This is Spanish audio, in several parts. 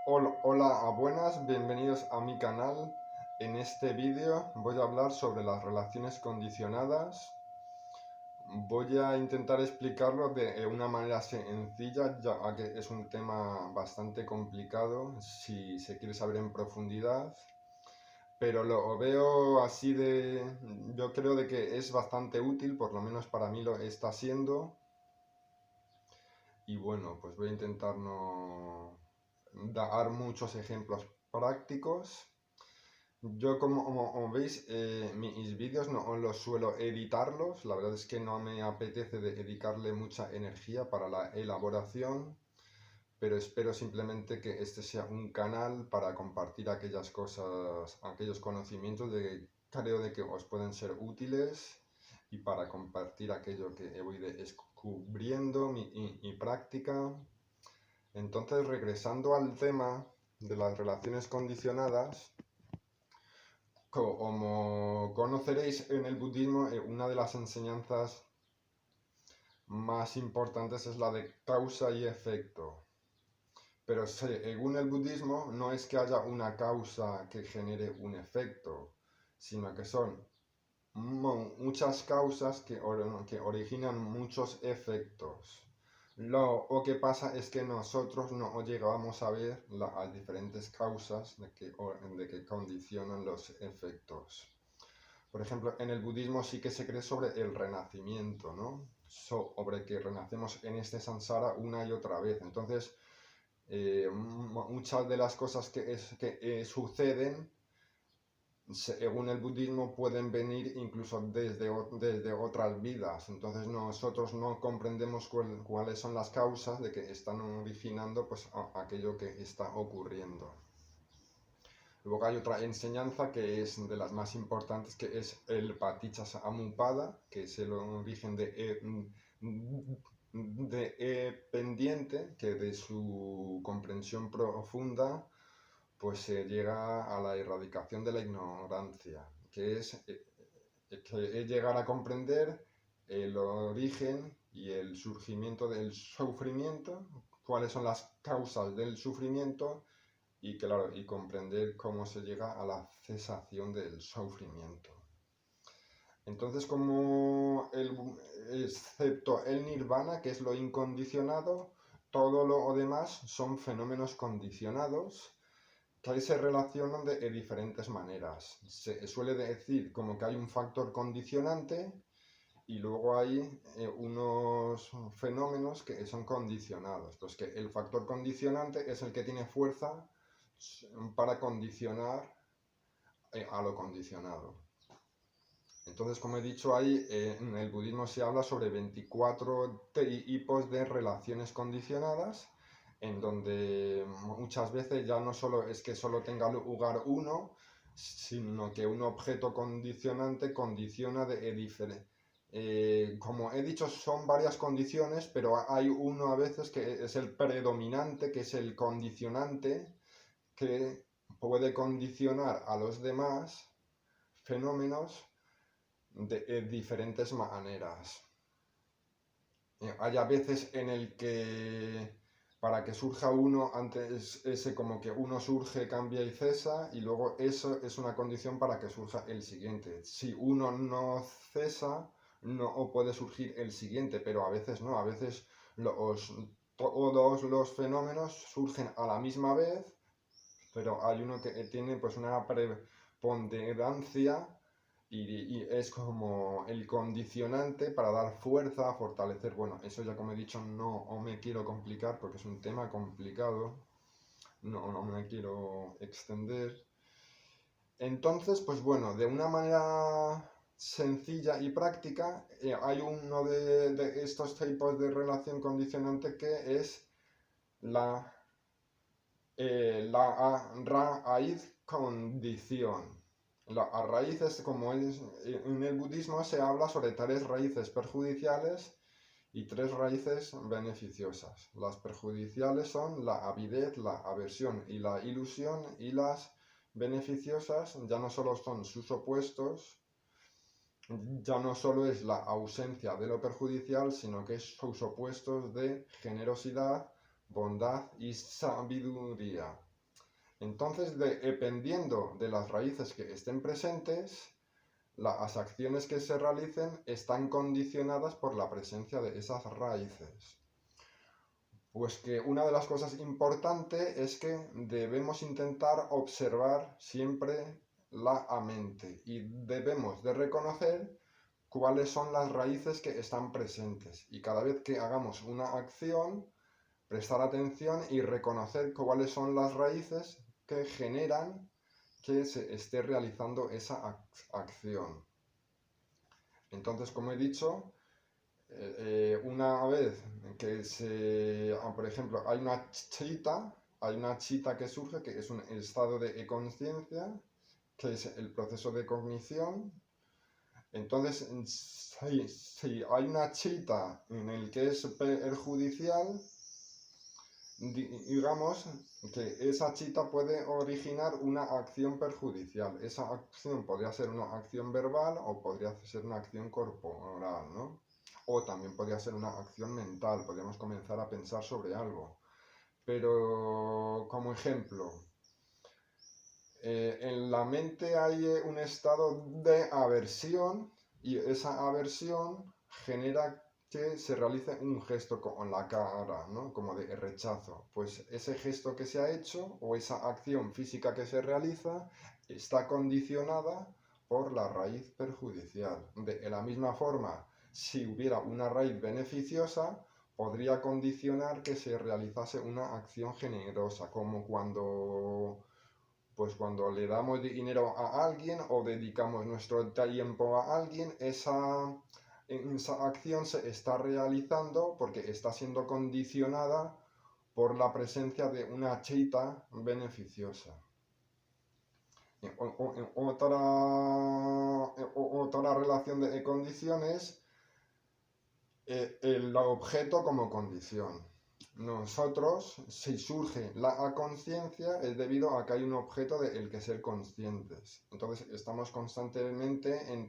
Hola, buenas, bienvenidos a mi canal. En este vídeo voy a hablar sobre las relaciones condicionadas. Voy a intentar explicarlo de una manera sencilla, ya que es un tema bastante complicado si se quiere saber en profundidad. Pero lo veo así yo creo de que es bastante útil, por lo menos para mí lo está siendo. Y bueno, pues voy a intentar no dar muchos ejemplos prácticos. Yo como veis, mis vídeos no los suelo editarlos, la verdad es que no me apetece dedicarle mucha energía para la elaboración, pero espero simplemente que este sea un canal para compartir aquellas cosas, aquellos conocimientos de creo de que os pueden ser útiles y para compartir aquello que voy descubriendo, mi práctica. Entonces, regresando al tema de las relaciones condicionadas, como conoceréis en el budismo, una de las enseñanzas más importantes es la de causa y efecto. Pero según el budismo, no es que haya una causa que genere un efecto, sino que son muchas causas que originan muchos efectos. Lo que pasa es que nosotros no llegamos a ver las diferentes causas de que condicionan los efectos. Por ejemplo, en el budismo sí que se cree sobre el renacimiento, ¿no? Sobre que renacemos en este samsara una y otra vez. Entonces, muchas de las cosas que suceden, según el budismo, pueden venir incluso desde otras vidas. Entonces, nosotros no comprendemos cuáles son las causas de que están originando pues, aquello que está ocurriendo. Luego hay otra enseñanza que es de las más importantes, que es el Paticcasamuppada, que es el origen de pendiente, que de su comprensión profunda pues se llega a la erradicación de la ignorancia, que es llegar a comprender el origen y el surgimiento del sufrimiento, cuáles son las causas del sufrimiento y claro, y comprender cómo se llega a la cesación del sufrimiento. Entonces, excepto el nirvana, que es lo incondicionado, todo lo demás son fenómenos condicionados que se relacionan de diferentes maneras. Se suele decir como que hay un factor condicionante y luego hay unos fenómenos que son condicionados. Entonces, que el factor condicionante es el que tiene fuerza para condicionar a lo condicionado. Entonces, como he dicho ahí, en el budismo se habla sobre 24 tipos de relaciones condicionadas, en donde muchas veces ya no solo es que solo tenga lugar uno, sino que un objeto condicionante condiciona de diferente. Como he dicho, son varias condiciones, pero hay uno a veces que es el predominante, que es el condicionante, que puede condicionar a los demás fenómenos de diferentes maneras. Hay a veces en el que para que surja uno, antes ese como que uno surge, cambia y cesa, y luego eso es una condición para que surja el siguiente. Si uno no cesa, no puede surgir el siguiente, pero a veces no, a veces todos los fenómenos surgen a la misma vez, pero hay uno que tiene pues una preponderancia y es como el condicionante para dar fuerza, fortalecer. Bueno, eso ya como he dicho no me quiero complicar porque es un tema complicado, no me quiero extender. Entonces, pues bueno, de una manera sencilla y práctica, hay uno de estos tipos de relación condicionante que es la raíz condición. A raíces, como en el budismo se habla sobre tres raíces perjudiciales y tres raíces beneficiosas. Las perjudiciales son la avidez, la aversión y la ilusión, y las beneficiosas ya no solo son sus opuestos, ya no solo es la ausencia de lo perjudicial, sino que es sus opuestos de generosidad, bondad y sabiduría. Entonces, dependiendo de las raíces que estén presentes, las acciones que se realicen están condicionadas por la presencia de esas raíces. Pues que una de las cosas importantes es que debemos intentar observar siempre la mente y debemos de reconocer cuáles son las raíces que están presentes. Y cada vez que hagamos una acción, prestar atención y reconocer cuáles son las raíces que generan que se esté realizando esa acción. Entonces, como he dicho, una vez que por ejemplo, hay una chita que surge, que es un estado de conciencia, que es el proceso de cognición. Entonces, si hay una chita en el que es perjudicial, digamos que esa chita puede originar una acción perjudicial. Esa acción podría ser una acción verbal o podría ser una acción corporal, ¿no? O también podría ser una acción mental, podríamos comenzar a pensar sobre algo. Pero como ejemplo, en la mente hay un estado de aversión y esa aversión genera que se realice un gesto con la cara, ¿no? Como de rechazo. Pues ese gesto que se ha hecho o esa acción física que se realiza está condicionada por la raíz perjudicial. De la misma forma, si hubiera una raíz beneficiosa, podría condicionar que se realizase una acción generosa, como cuando le damos dinero a alguien o dedicamos nuestro tiempo a alguien, esa acción se está realizando porque está siendo condicionada por la presencia de una chita beneficiosa. Otra relación de condiciones, el objeto como condición. Nosotros, si surge la conciencia, es debido a que hay un objeto del que ser conscientes. Entonces, estamos constantemente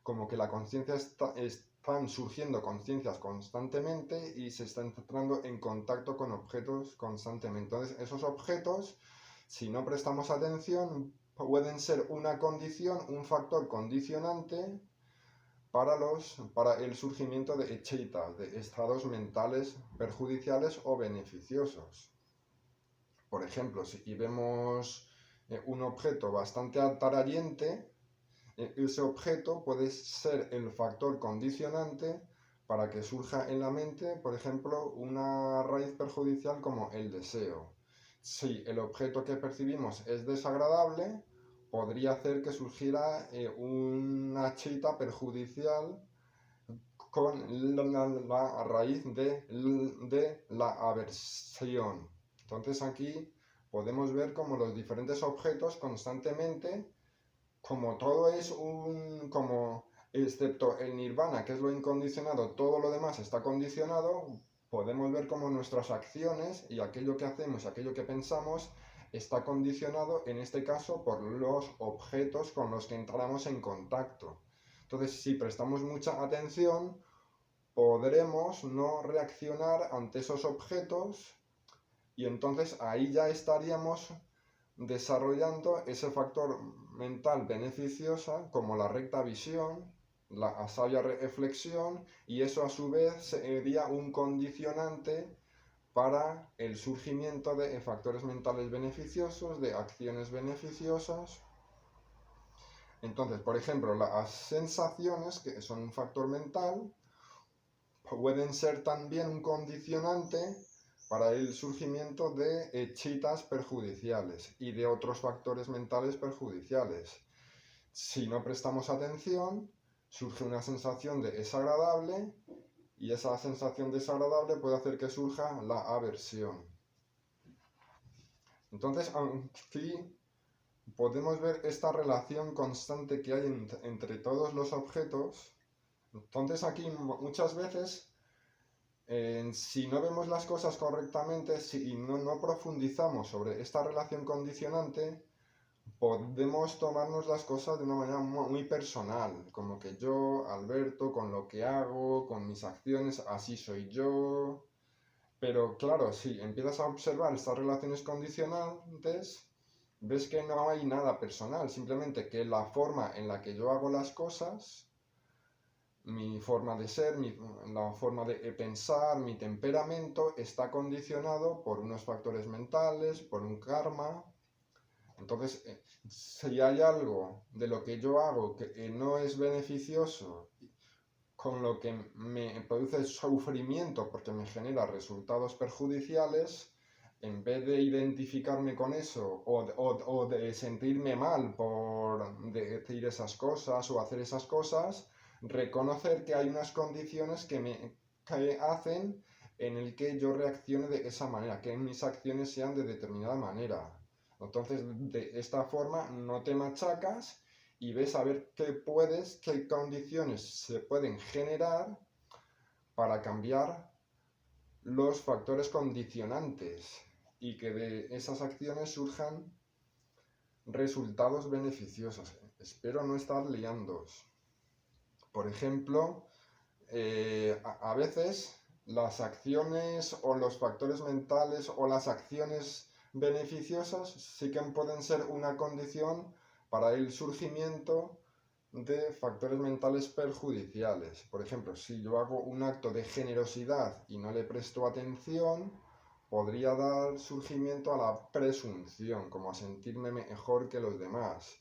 como que la conciencia están surgiendo conciencias constantemente y se está entrando en contacto con objetos constantemente. Entonces, esos objetos, si no prestamos atención, pueden ser una condición, un factor condicionante para el surgimiento de chitas, de estados mentales perjudiciales o beneficiosos. Por ejemplo, si vemos un objeto bastante atrayente, ese objeto puede ser el factor condicionante para que surja en la mente, por ejemplo, una raíz perjudicial como el deseo. Si el objeto que percibimos es desagradable, podría hacer que surgiera una chita perjudicial con la raíz de la aversión. Entonces aquí podemos ver como los diferentes objetos constantemente, como todo es excepto el nirvana, que es lo incondicionado, todo lo demás está condicionado, podemos ver como nuestras acciones y aquello que hacemos, aquello que pensamos, está condicionado, en este caso, por los objetos con los que entramos en contacto. Entonces, si prestamos mucha atención, podremos no reaccionar ante esos objetos y entonces ahí ya estaríamos desarrollando ese factor mental beneficioso como la recta visión, la sabia reflexión, y eso a su vez sería un condicionante para el surgimiento de factores mentales beneficiosos, de acciones beneficiosas. Entonces, por ejemplo, las sensaciones, que son un factor mental, pueden ser también un condicionante para el surgimiento de chitas perjudiciales y de otros factores mentales perjudiciales. Si no prestamos atención, surge una sensación desagradable y esa sensación desagradable puede hacer que surja la aversión. Entonces, aquí podemos ver esta relación constante que hay entre todos los objetos. Entonces aquí muchas veces, si no vemos las cosas correctamente, si no profundizamos sobre esta relación condicionante, podemos tomarnos las cosas de una manera muy personal, como que yo, Alberto, con lo que hago, con mis acciones, así soy yo. Pero claro, si empiezas a observar estas relaciones condicionantes, ves que no hay nada personal, simplemente que la forma en la que yo hago las cosas, mi forma de ser, la forma de pensar, mi temperamento está condicionado por unos factores mentales, por un karma. Entonces, si hay algo de lo que yo hago que no es beneficioso, con lo que me produce sufrimiento porque me genera resultados perjudiciales, en vez de identificarme con eso o de sentirme mal por decir esas cosas o hacer esas cosas, reconocer que hay unas condiciones que hacen en el que yo reaccione de esa manera, que mis acciones sean de determinada manera. Entonces, de esta forma no te machacas y ves a ver qué condiciones se pueden generar para cambiar los factores condicionantes y que de esas acciones surjan resultados beneficiosos. Espero no estar liándoos. Por ejemplo, a veces las acciones o los factores mentales o las acciones beneficiosas sí que pueden ser una condición para el surgimiento de factores mentales perjudiciales. Por ejemplo, si yo hago un acto de generosidad y no le presto atención, podría dar surgimiento a la presunción, como a sentirme mejor que los demás.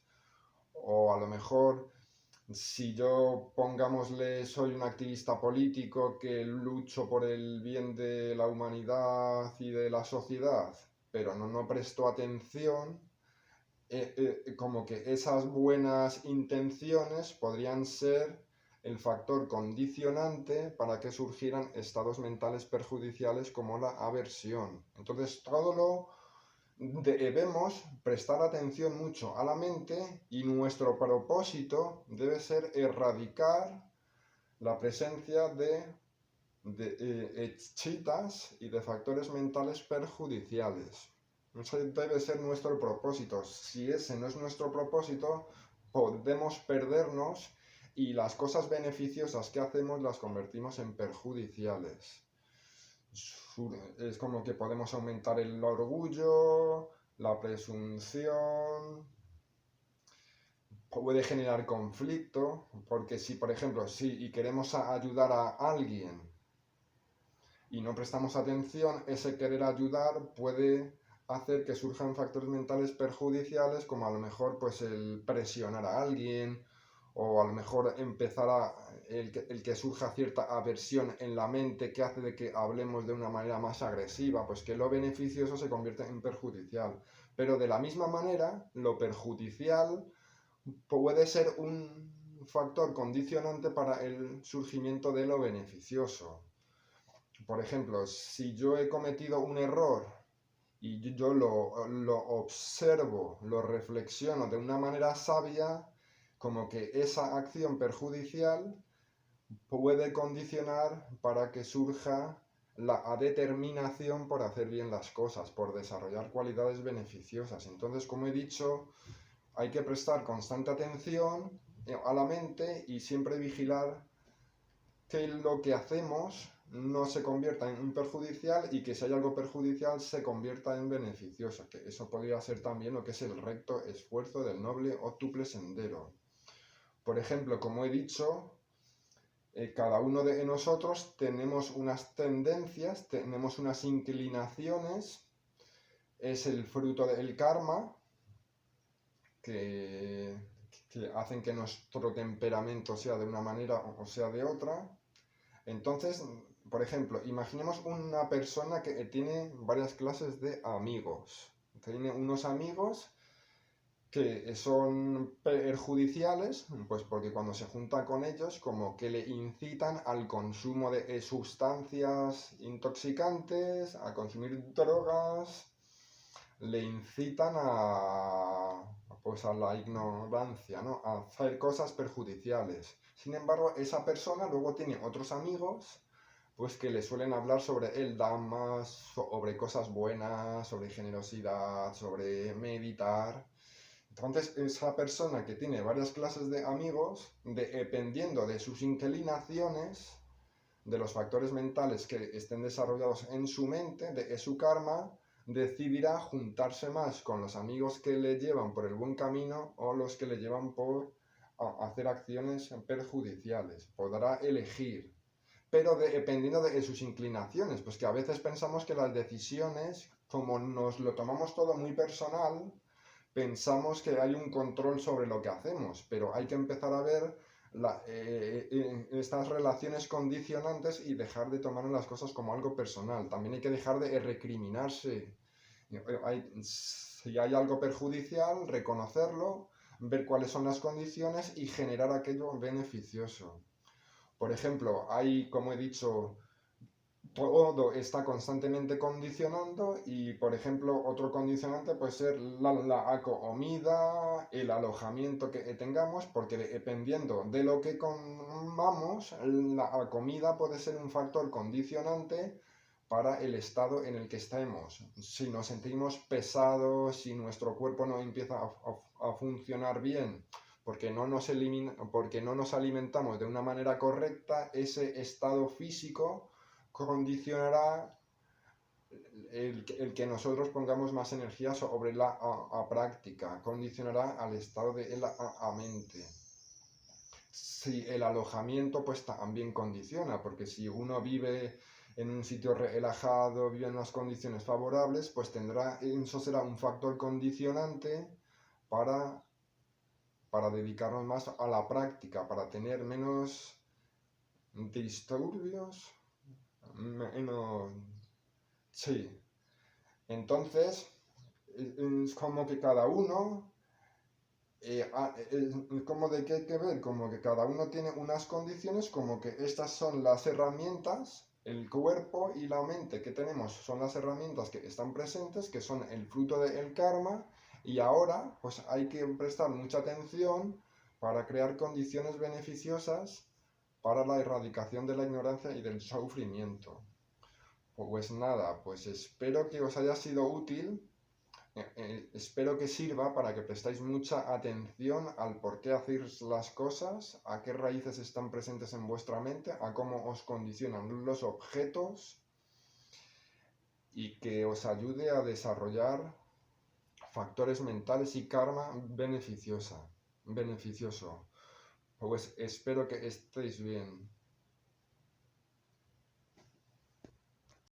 O a lo mejor, si yo, pongámosle, soy un activista político que lucho por el bien de la humanidad y de la sociedad, pero no presto atención, como que esas buenas intenciones podrían ser el factor condicionante para que surgieran estados mentales perjudiciales como la aversión. Entonces, todo lo debemos prestar atención mucho a la mente y nuestro propósito debe ser erradicar la presencia de hechitas y de factores mentales perjudiciales. Ese debe ser nuestro propósito. Si ese no es nuestro propósito, podemos perdernos y las cosas beneficiosas que hacemos las convertimos en perjudiciales. Es como que podemos aumentar el orgullo, la presunción, puede generar conflicto, porque si, por ejemplo, si queremos ayudar a alguien y no prestamos atención, ese querer ayudar puede hacer que surjan factores mentales perjudiciales, como a lo mejor pues el presionar a alguien, o a lo mejor empezar el que surja cierta aversión en la mente que hace de que hablemos de una manera más agresiva, pues que lo beneficioso se convierte en perjudicial. Pero de la misma manera, lo perjudicial puede ser un factor condicionante para el surgimiento de lo beneficioso. Por ejemplo, si yo he cometido un error y yo lo observo, lo reflexiono de una manera sabia, como que esa acción perjudicial puede condicionar para que surja la determinación por hacer bien las cosas, por desarrollar cualidades beneficiosas. Entonces, como he dicho, hay que prestar constante atención a la mente y siempre vigilar que lo que hacemos no se convierta en un perjudicial y que si hay algo perjudicial se convierta en beneficioso, que eso podría ser también lo que es el recto esfuerzo del noble óctuple sendero. Por ejemplo, como he dicho, cada uno de nosotros tenemos unas tendencias, tenemos unas inclinaciones, es el fruto del karma, que hacen que nuestro temperamento sea de una manera o sea de otra. Entonces, por ejemplo, imaginemos una persona que tiene varias clases de amigos. Tiene unos amigos que son perjudiciales, pues porque cuando se junta con ellos, como que le incitan al consumo de sustancias intoxicantes, a consumir drogas, le incitan pues a la ignorancia, ¿no? A hacer cosas perjudiciales. Sin embargo, esa persona luego tiene otros amigos pues que le suelen hablar sobre el Dhamma, sobre cosas buenas, sobre generosidad, sobre meditar. Entonces, esa persona que tiene varias clases de amigos, dependiendo de sus inclinaciones, de los factores mentales que estén desarrollados en su mente, de su karma, decidirá juntarse más con los amigos que le llevan por el buen camino o los que le llevan por hacer acciones perjudiciales. Podrá elegir, pero dependiendo de sus inclinaciones, pues que a veces pensamos que las decisiones, como nos lo tomamos todo muy personal, pensamos que hay un control sobre lo que hacemos, pero hay que empezar a ver estas relaciones condicionantes y dejar de tomar las cosas como algo personal. También hay que dejar de recriminarse. Si hay algo perjudicial, reconocerlo, ver cuáles son las condiciones y generar aquello beneficioso. Por ejemplo, hay, como he dicho, todo está constantemente condicionando y, por ejemplo, otro condicionante puede ser la comida, el alojamiento que tengamos, porque dependiendo de lo que comamos, la comida puede ser un factor condicionante para el estado en el que estemos. Si nos sentimos pesados, si nuestro cuerpo no empieza a funcionar bien, porque no nos alimentamos de una manera correcta, ese estado físico condicionará el que nosotros pongamos más energía sobre la práctica, condicionará al estado de la mente. Si el alojamiento pues también condiciona, porque si uno vive en un sitio relajado, vive en unas condiciones favorables, pues eso será un factor condicionante para, para dedicarnos más a la práctica, para tener menos disturbios, menos. Sí, entonces es como que cada uno, es como de que hay que ver, como que cada uno tiene unas condiciones, como que estas son las herramientas, el cuerpo y la mente que tenemos son las herramientas que están presentes, que son el fruto del karma, y ahora pues hay que prestar mucha atención para crear condiciones beneficiosas para la erradicación de la ignorancia y del sufrimiento. Pues nada, pues espero que os haya sido útil, espero que sirva para que prestéis mucha atención al por qué hacéis las cosas, a qué raíces están presentes en vuestra mente, a cómo os condicionan los objetos y que os ayude a desarrollar factores mentales y karma beneficioso. Pues espero que estéis bien.